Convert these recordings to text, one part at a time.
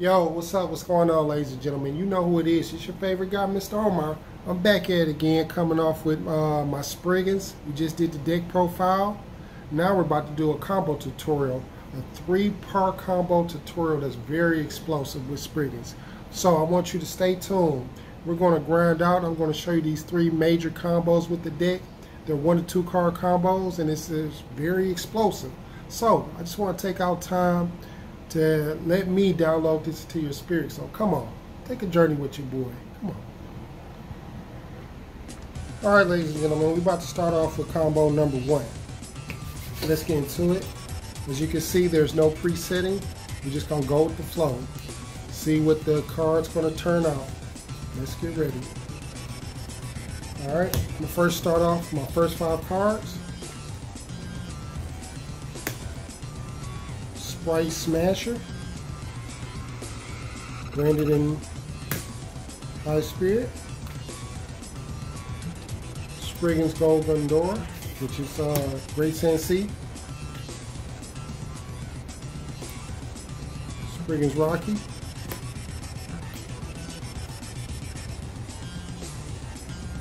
Yo, what's up? What's going on, ladies and gentlemen? You know who it is. It's your favorite guy, Mr.Omar. I'm back at it again, coming off with my Springans. We just did the deck profile. Now we're about to do a combo tutorial, a 3-part combo tutorial that's very explosive with Springans. So I want you to stay tuned. We're going to grind out. I'm going to show you these 3 major combos with the deck. They're 1 to 2 card combos, and it's very explosive. So I just want to take out time to let me download this to your spirit. So come on, take a journey with your boy. Come on. All right, ladies and gentlemen, we're about to start off with combo number 1. Let's get into it. As you can see, there's no presetting. We're just gonna go with the flow. See what the card's gonna turn out. Let's get ready. All right, I'm gonna first start off my first 5 cards. Sprite Smasher, branded in High Spirit. Springans Golden Door, which is Great Sensei. Springans Rocky.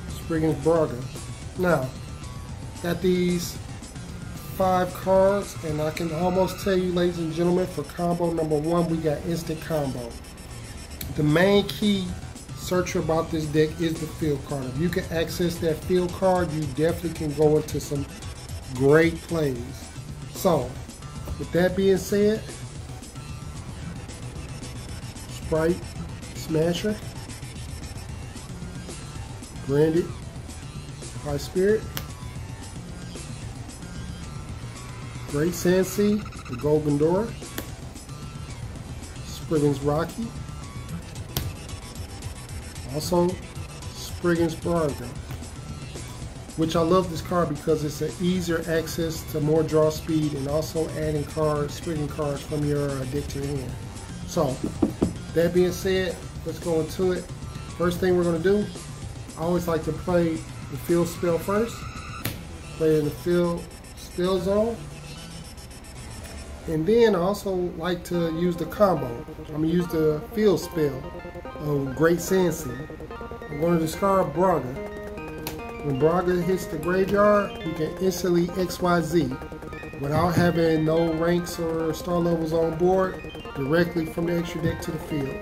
Springans Braga. Now, got these 5 cards, and I can almost tell you, ladies and gentlemen, for combo number 1, we got instant combo. The main key searcher about this deck is the field card. If you can access that field card, you definitely can go into some great plays. So, with that being said, Sprite Smasher, branded High Spirit. Great Sensei, the Golden Door. Springans Rocky. Also, Springans Braga. Which I love this card because it's an easier access to more draw speed and also adding cards, Springing cards from your deck to your hand. So, that being said, let's go into it. First thing we're going to do, I always like to play the field spell first. Play in the field spell zone. And then I also like to use the combo. I'm going to use the field spell of Great Sensei. I'm going to discard Braga. When Braga hits the graveyard, you can instantly XYZ without having no ranks or star levels on board, directly from the extra deck to the field.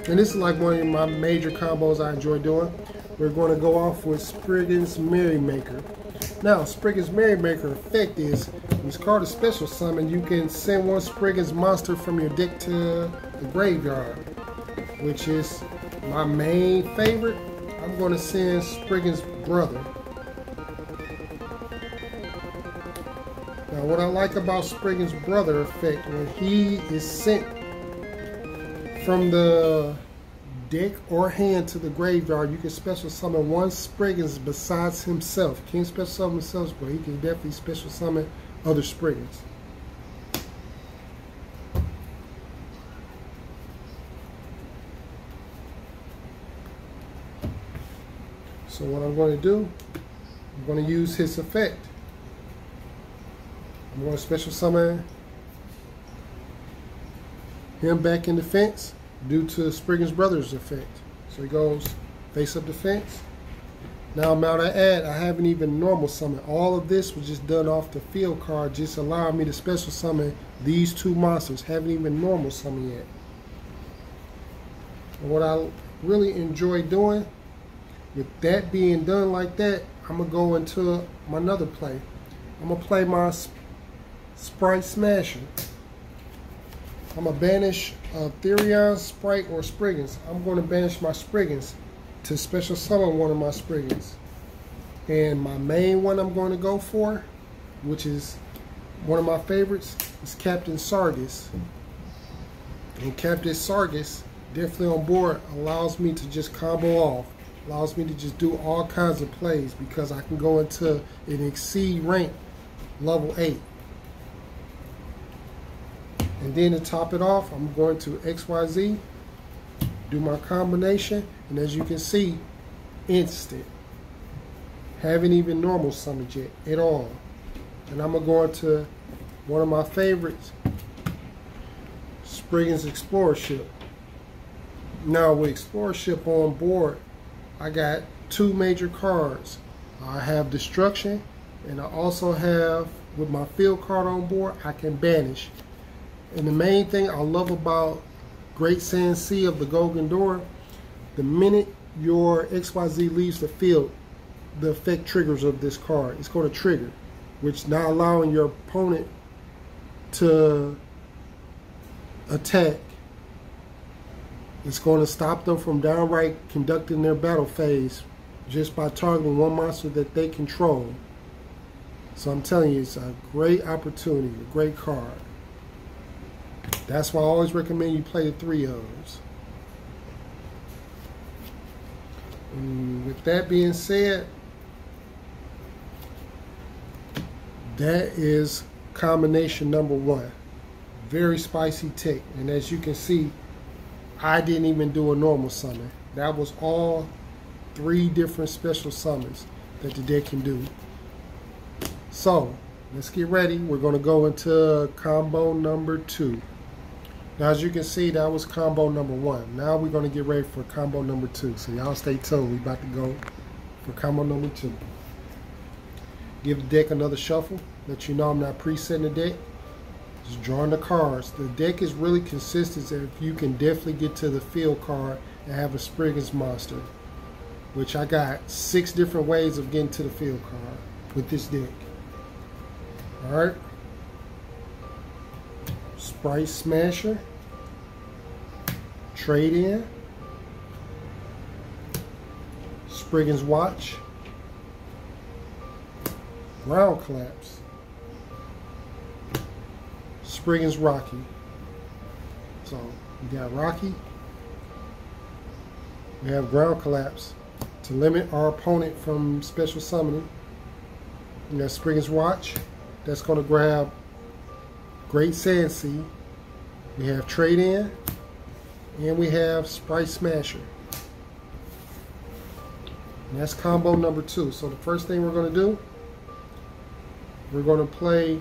And this is like one of my major combos I enjoy doing. We're going to go off with Springans Merrymaker. Now, Springans Merrymaker effect is, when this card is special summon, you can send 1 Springans monster from your deck to the graveyard, which is my main favorite. I'm going to send Springans Brother. Now, what I like about Springans Brother effect, when he is sent from the deck or hand to the graveyard, you can special summon 1 Springans besides himself. Can't special summon himself, but he can definitely special summon other Springans. So what I'm going to do, I'm going to use his effect. I'm going to special summon him back in defense due to Springans Brothers effect. So he goes face up defense. Now I'm out of add. I haven't even normal summoned. All of this was just done off the field card, just allowing me to special summon these 2 monsters. Haven't even normal summoned yet. And what I really enjoy doing, with that being done like that, I'm going to go into my another play. I'm going to play my Sprite Smasher. I'm going to banish Therion, Sprite, or Springans. I'm going to banish my Springans to special summon 1 of my Springans. And my main one I'm going to go for, which is one of my favorites, is Captain Sargus. And Captain Sargus, definitely on board, allows me to just combo off. Allows me to just do all kinds of plays because I can go into an exceed rank level 8. And then to top it off, I'm going to XYZ, do my combination, and as you can see, instant. Haven't even normal summoned yet at all. And I'm going to go into one of my favorites, Springans Explorer Ship. Now with Explorer Ship on board, I got two major cards. I have Destruction, and I also have, with my field card on board, I can banish. And the main thing I love about Great Sand Sea of the Golden Door, the minute your XYZ leaves the field, the effect triggers of this card. It's going to trigger, which not allowing your opponent to attack. It's going to stop them from downright conducting their battle phase just by targeting one monster that they control. So I'm telling you, it's a great opportunity, a great card. That's why I always recommend you play the 3 of those. And with that being said, that is combination number 1. Very spicy tick. And as you can see, I didn't even do a normal summon. That was all 3 different special summons that the deck can do. So let's get ready. We're going to go into combo number 2. Now, as you can see, that was combo number 1. Now we're going to get ready for combo number 2. So y'all stay tuned. We're about to go for combo number 2. Give the deck another shuffle. Let you know I'm not presetting the deck. Just drawing the cards. The deck is really consistent if you can definitely get to the field card and have a Springans monster. Which I got 6 different ways of getting to the field card with this deck. Alright. Sprite Smasher. Trade In. Springans Watch. Ground Collapse. Springans Rocky. So we got Rocky. We have Ground Collapse to limit our opponent from special summoning. We got Springans Watch. That's going to grab Great Sand Sea. We have Trade In. And we have Sprite Smasher. And that's combo number 2. So the first thing we're going to do, we're going to play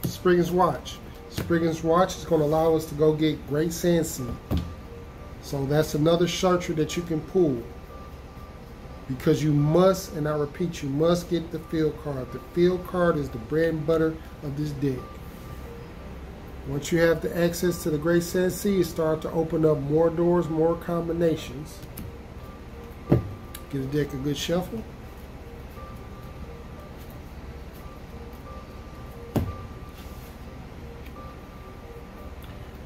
Springans Watch. Springans Watch is going to allow us to go get Great Sand Sea. So that's another charter that you can pull. Because you must, and I repeat, you must get the field card. The field card is the bread and butter of this deck. Once you have the access to the Great Sand Sea, you start to open up more doors, more combinations. Give the deck a good shuffle.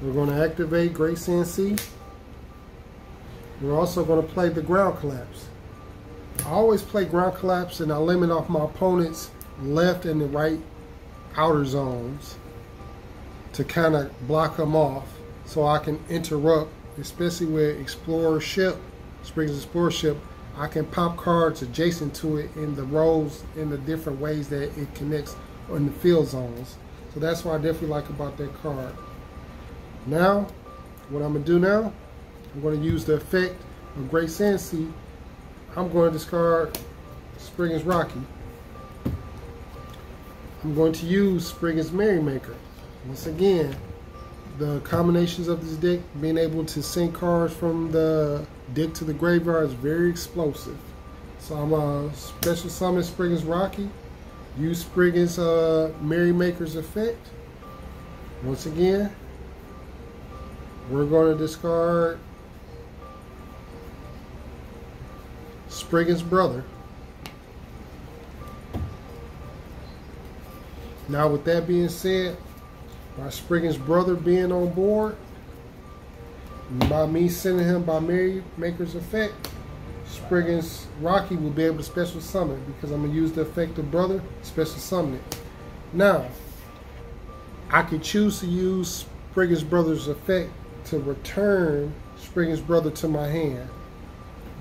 We're going to activate Great Sand Sea. We're also going to play the Ground Collapse. I always play Ground Collapse and I limit off my opponent's left and the right outer zones to kind of block them off so I can interrupt, especially with Explorer Ship, Springans Explorer Ship. I can pop cards adjacent to it in the rows in the different ways that it connects in the field zones. So that's what I definitely like about that card. Now, what I'm going to do now, I'm going to use the effect of Great Sand Sea. I'm going to discard Springans Rocky. I'm going to use Springans Merrymaker. Once again, the combinations of this deck, being able to send cards from the deck to the graveyard is very explosive. So I'm going to special summon Springans Rocky, use Springans Merrymaker's effect. Once again, we're going to discard Springans Brother. Now with that being said, by Springans Brother being on board, and by me sending him by Merrymaker's effect, Springans Rocky will be able to special summon it because I'm going to use the effect of Brother, special summon it. Now, I could choose to use Springans Brother's effect to return Springans Brother to my hand.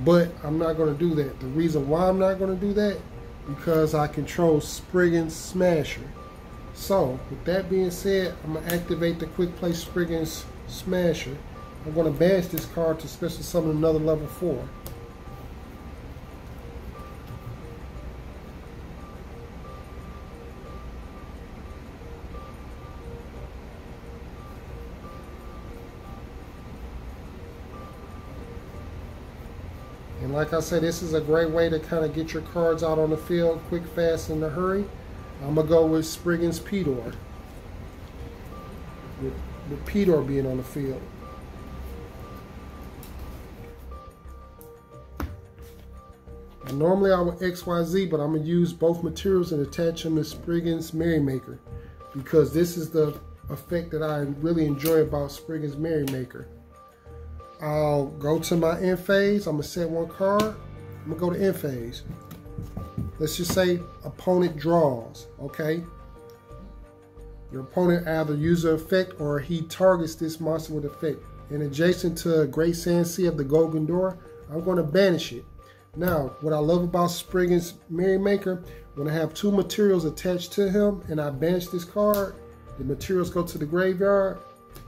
But I'm not going to do that. The reason why I'm not going to do that, because I control Springans Smasher. So, with that being said, I'm going to activate the Quick Play Springans Smasher. I'm going to bash this card to special summon another level 4. And like I said, this is a great way to kind of get your cards out on the field quick, fast, in a hurry. I'm going to go with Springans Pedor. With Pedor being on the field. And normally I would XYZ, but I'm going to use both materials and attach them to Springans Merrymaker, because this is the effect that I really enjoy about Springans Merrymaker. I'll go to my end phase. I'm going to set one card. I'm going to go to end phase. Let's just say opponent draws, okay? Your opponent either uses an effect or he targets this monster with effect. And adjacent to Great Sand Sea of the Golden Door, I'm going to banish it. Now, what I love about Springans Merrymaker, when I have two materials attached to him and I banish this card, the materials go to the graveyard,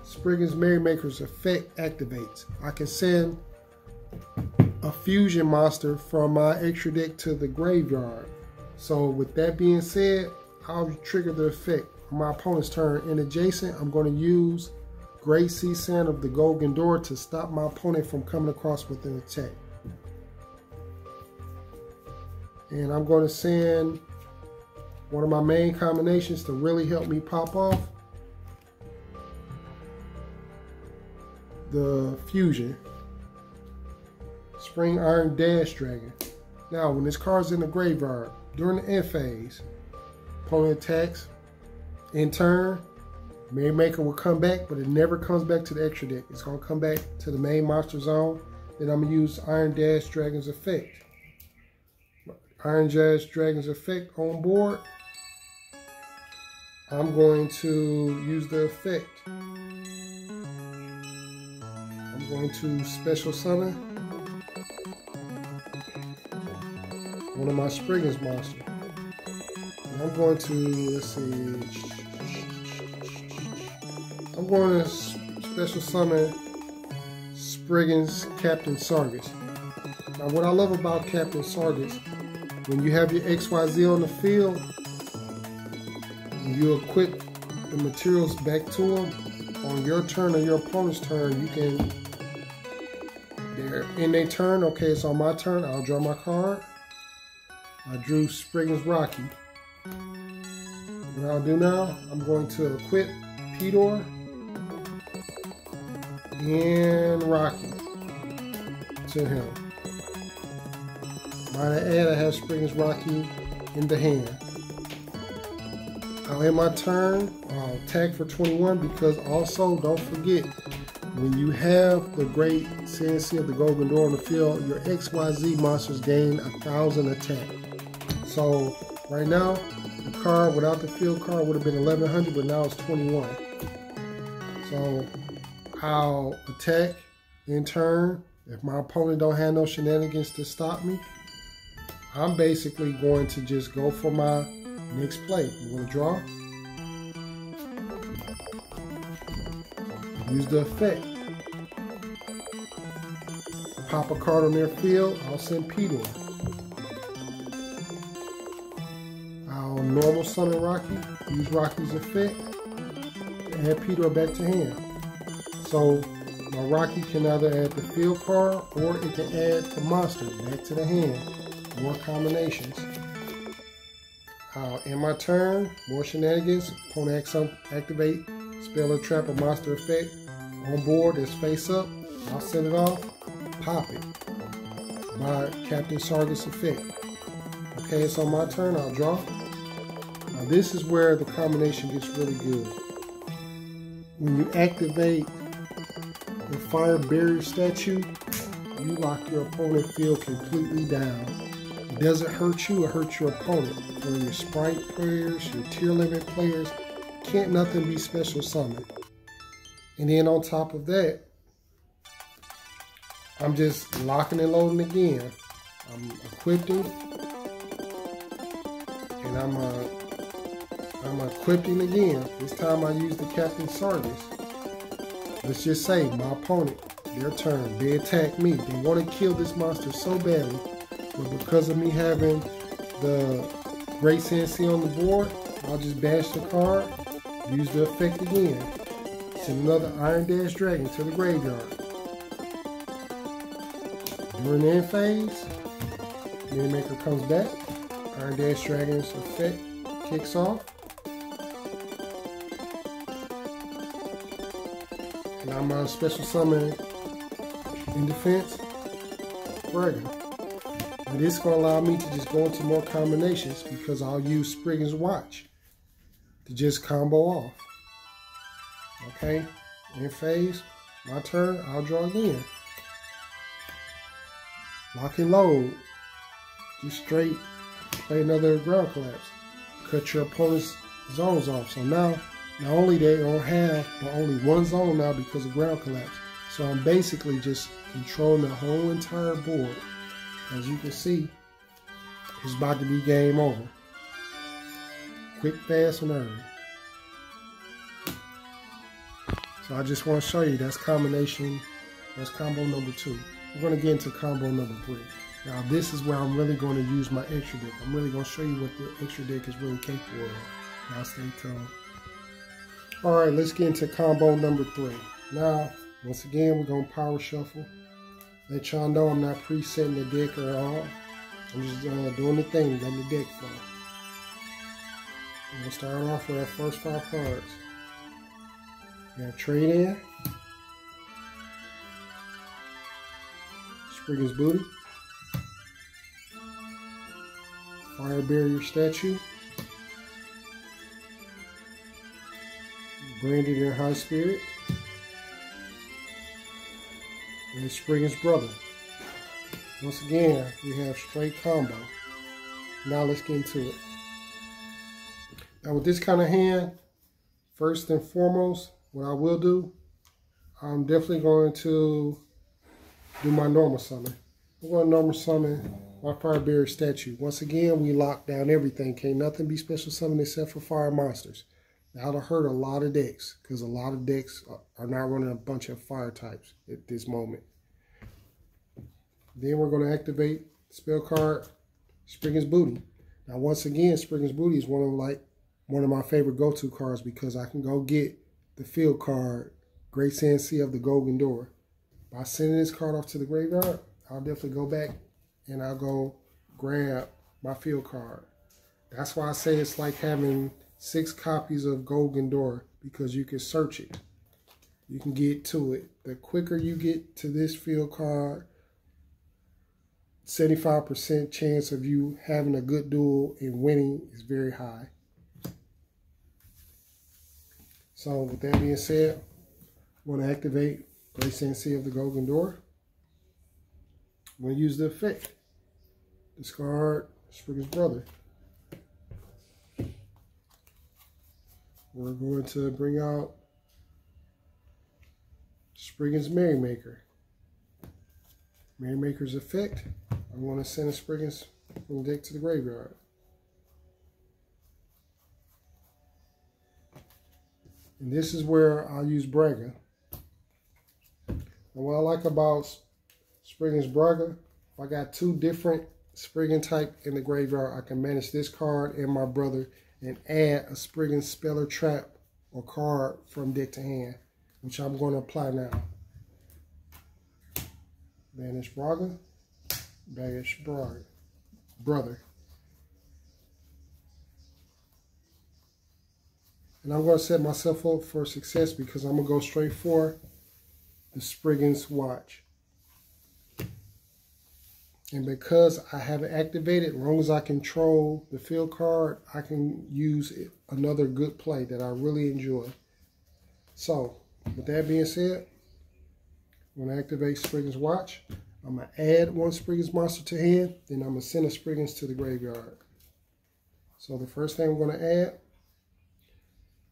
Springans Merrymaker's effect activates. I can send a fusion monster from my extra deck to the graveyard. So with that being said, I'll trigger the effect on my opponent's turn. And adjacent, I'm going to use Great Sea Sand of the Golden Door to stop my opponent from coming across with an attack. And I'm going to send one of my main combinations to really help me pop off the fusion, Spring Iron Dash Dragon. Now, when this card's in the graveyard, during the end phase, opponent attacks, in turn, Merrymaker will come back, but it never comes back to the extra deck. It's going to come back to the main monster zone. Then I'm going to use Iron Dash Dragon's effect. Iron Dash Dragon's effect on board. I'm going to use the effect. I'm going to special summon one of my Springans monsters. And I'm going to, let's see, I'm going to special summon Springans Captain Sargus. Now what I love about Captain Sargus, when you have your XYZ on the field, and you equip the materials back to him, on your turn or your opponent's turn, you can, they're in their turn, okay, it's on my turn, I'll draw my card. I drew Springans Rocky. What I'll do now, I'm going to equip Pedor and Rocky to him. Might I add, I have Springans Rocky in the hand. I'll end my turn, I'll attack for 21, because also don't forget, when you have the Great Sand Sea of the Golden Door on the field, your XYZ monsters gain 1,000 attack. So right now, the card without the field card would have been 1,100, but now it's 21. So I'll attack in turn. If my opponent don't have no shenanigans to stop me, I'm basically going to just go for my next play. I'm going to draw. Use the effect. Pop a card on their field. I'll send Pedor. I'll normal summon Rocky. Use Rocky's effect. And add Pedor back to hand. So my Rocky can either add the field card or it can add the monster back to the hand. More combinations. In my turn, more shenanigans. Opponent activate spell or trap or monster effect on board that's face up. I'll set it off. Pop it by Captain Sargus effect. Okay, it's on my turn. I'll draw. Now this is where the combination gets really good. When you activate the Fire Barrier statue, you lock your opponent field completely down. It doesn't hurt you, it hurts your opponent. For your Sprite players, your tier limit players, can't nothing be special summoned. And then on top of that, I'm just locking and loading again. I'm equipping, and I'm equipping again. This time I use the Captain Sargus. Let's just say my opponent, their turn, they attack me. They want to kill this monster so badly, but because of me having the Great Sand Sea on the board, I'll just bash the card, use the effect again. Send another Iron Dash Dragon to the graveyard. We're in the end phase. Merrymaker comes back. Iron Dash Dragon's effect kicks off. And I'm a special summon in defense. Braga. And this is going to allow me to just go into more combinations because I'll use Springans Watch to just combo off. Okay, in phase, my turn, I'll draw again. Lock and load. Just straight play another ground collapse. Cut your opponent's zones off. So now, not only they don't have but only one zone now because of ground collapse. So I'm basically just controlling the whole entire board. As you can see, it's about to be game over. Quick, fast, and early. So I just want to show you that's combination, that's combo number 2. We're going to get into combo number 3. Now this is where I'm really going to use my extra deck. I'm really going to show you what the extra deck is really capable of. Now stay tuned. Alright, let's get into combo number 3. Now, once again, we're going to power shuffle. Let y'all know I'm not presetting the deck at all. I'm just doing the thing, letting the deck flow. We'll start off with our first 5 cards. We have Trade In, Springans Booty, Fire Barrier Statue, Branded in High Spirit, and Springans Brother. Once again, we have straight combo. Now let's get into it. Now with this kind of hand, first and foremost, what I will do, I'm definitely going to do my normal summon. I'm going to normal summon my Fire Barrier Statue. Once again, we lock down everything. Can't nothing be special summoned except for fire monsters. That'll hurt a lot of decks because a lot of decks are not running a bunch of fire types at this moment. Then we're going to activate spell card Springans Booty. Now once again, Springans Booty is one of my favorite go-to cards because I can go get the field card, Great Sand Sea of the Golden Door. By sending this card off to the graveyard, I'll definitely go back and I'll go grab my field card. That's why I say it's like having 6 copies of Golden Door because you can search it. You can get to it. The quicker you get to this field card, 75% chance of you having a good duel and winning is very high. So with that being said, I'm going to activate Great Sand Sea of the Golden Door. I'm going to use the effect. Discard Springans Brother. We're going to bring out Springans Merrymaker. Merrymaker's effect. I'm going to send a Springans from the deck to the graveyard. And this is where I'll use Braga. And what I like about Springans Braga, if I got 2 different Springan type in the graveyard, I can manage this card and my brother and add a Springans Speller Trap or card from deck to hand, which I'm going to apply now. Banish Braga, banish Brother. And I'm going to set myself up for success because I'm going to go straight for the Springans Watch. And because I have it activated, as long as I control the field card, I can use another good play that I really enjoy. So, with that being said, I'm going to activate Springans Watch. I'm going to add 1 Springans monster to hand, then I'm going to send a Springans to the graveyard. So the first thing I'm going to add,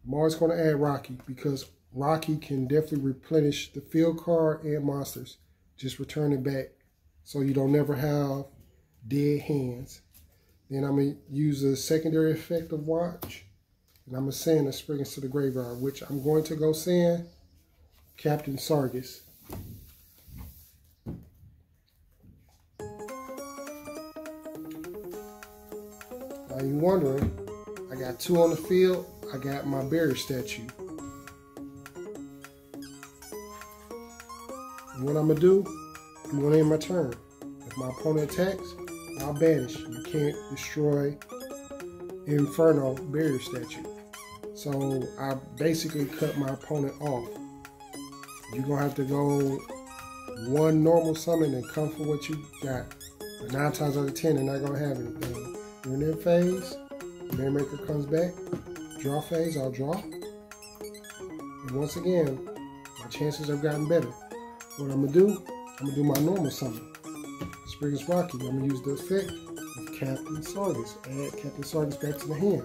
I'm always going to add Rocky because Rocky can definitely replenish the field card and monsters. Just return it back so you don't never have dead hands. Then I'm going to use a secondary effect of Watch. And I'm going to send a Springans to the graveyard, which I'm going to go send Captain Sargus. Now you're wondering, I got 2 on the field. I got my barrier statue. And what I'm going to do, I'm going to end my turn. If my opponent attacks, I'll banish. You can't destroy Inferno barrier statue. So I basically cut my opponent off. You're gonna have to go one normal summon and come for what you got. But 9 times out of 10, they're not gonna have anything. During their phase, Merrymaker comes back. Draw phase, I'll draw. And once again, my chances have gotten better. What I'm gonna do my normal summon. Springans Rocky. I'm gonna use the effect of Captain Sargus. Add Captain Sargus back to the hand.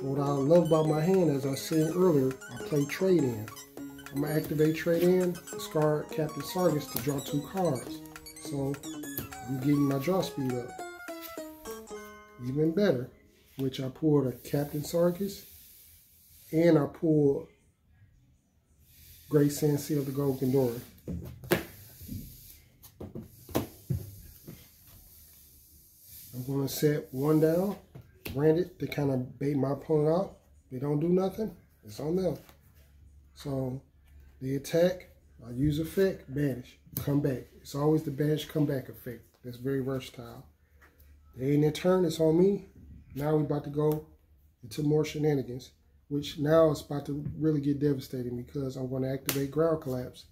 What I love about my hand, as I said earlier, I play trade in. I'm gonna activate trade in, discard Captain Sargus to draw 2 cards. So I'm getting my draw speed up. Even better, which I pulled a Captain Sargus and I pulled Great Sand Seal the Gold Gandora. I'm going to set 1 down, branded to kind of bait my opponent out. They don't do nothing, it's on them. So the attack, I use effect, banish, come back. It's always the banish come back effect. That's very versatile. They ain't their turn, it's on me. Now we're about to go into more shenanigans, which now it's about to really get devastating because I'm going to activate Ground Collapse,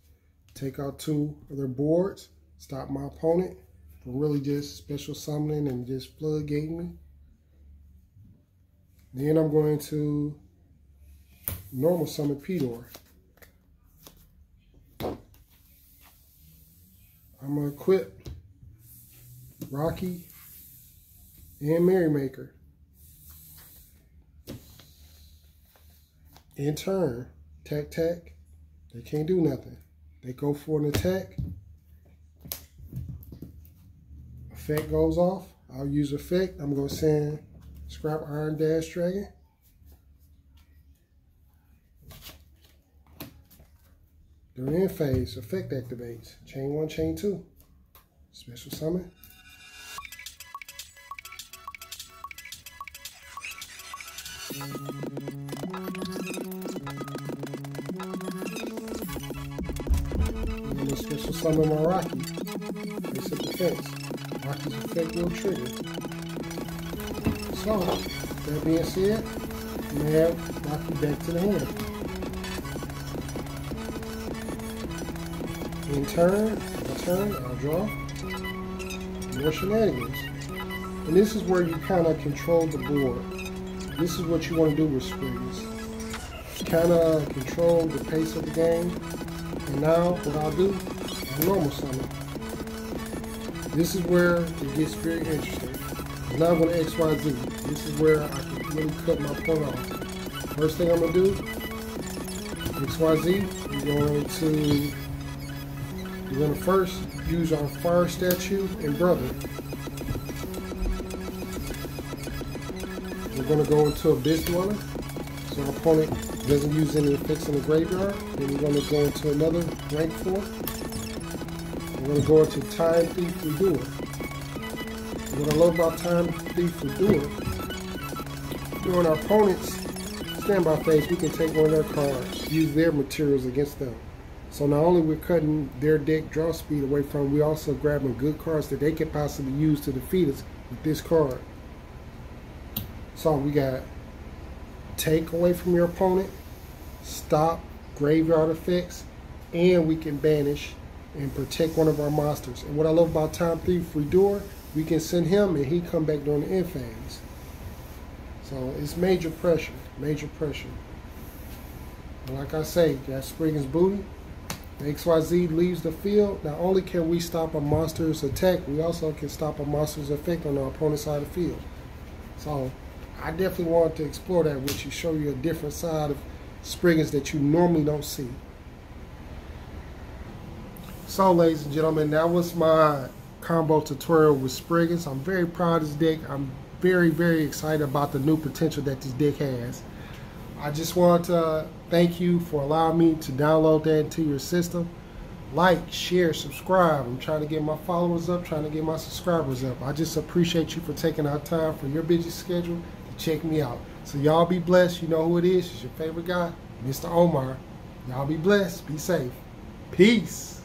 take out 2 of their boards, stop my opponent from really just special summoning and just floodgating me. Then I'm going to normal summon Pedor. I'm going to equip Rocky and Merrymaker. In turn, tack, they can't do nothing. They go for an attack. Effect goes off. I'll use effect. I'm going to send Scrap Iron Dash Dragon. During end phase, effect activates. Chain 1, chain 2. Special summon. I'm going to special summon my Rocky. Basic defense. Rocky's effect will trigger. So, that being said, I'm going to have Rocky back to the hand. In turn, I'll draw. More shenanigans. And this is where you kind of control the board. This is what you want to do with Springans. Kind of control the pace of the game. And now, what I'll do, I'll normal summon. This is where it gets very interesting. I'm not going to XYZ. This is where I can really cut my opponent off. First thing I'm going to do, XYZ, we're going to first use our fire statue and brother. We're going to go into Abyss Dweller, so our opponent doesn't use any effects in the graveyard. Then we're going to go into another rank 4. We're going to go into Time Thief Redoer. What I love about Time Thief Redoer, during our opponent's standby phase, we can take one of their cards, use their materials against them. So not only we're cutting their deck draw speed away from them, we also grabbing good cards that they could possibly use to defeat us with this card. So we got take away from your opponent, stop graveyard effects, and we can banish and protect one of our monsters. And what I love about Time Thief Redoer, we can send him and he come back during the end phase. So it's major pressure, major pressure. And like I say, got Springans booty. The XYZ leaves the field. Not only can we stop a monster's attack, we also can stop a monster's effect on our opponent's side of the field. So I definitely wanted to explore that with you, show you a different side of Springans that you normally don't see. So ladies and gentlemen, that was my combo tutorial with Springans. I'm very proud of this deck. I'm very, very excited about the new potential that this deck has. I just want to thank you for allowing me to download that into your system. Like, share, subscribe. I'm trying to get my followers up, trying to get my subscribers up. I just appreciate you for taking out time from your busy schedule to check me out. So y'all be blessed. You know who it is. It's your favorite guy, Mr. Omar. Y'all be blessed. Be safe. Peace.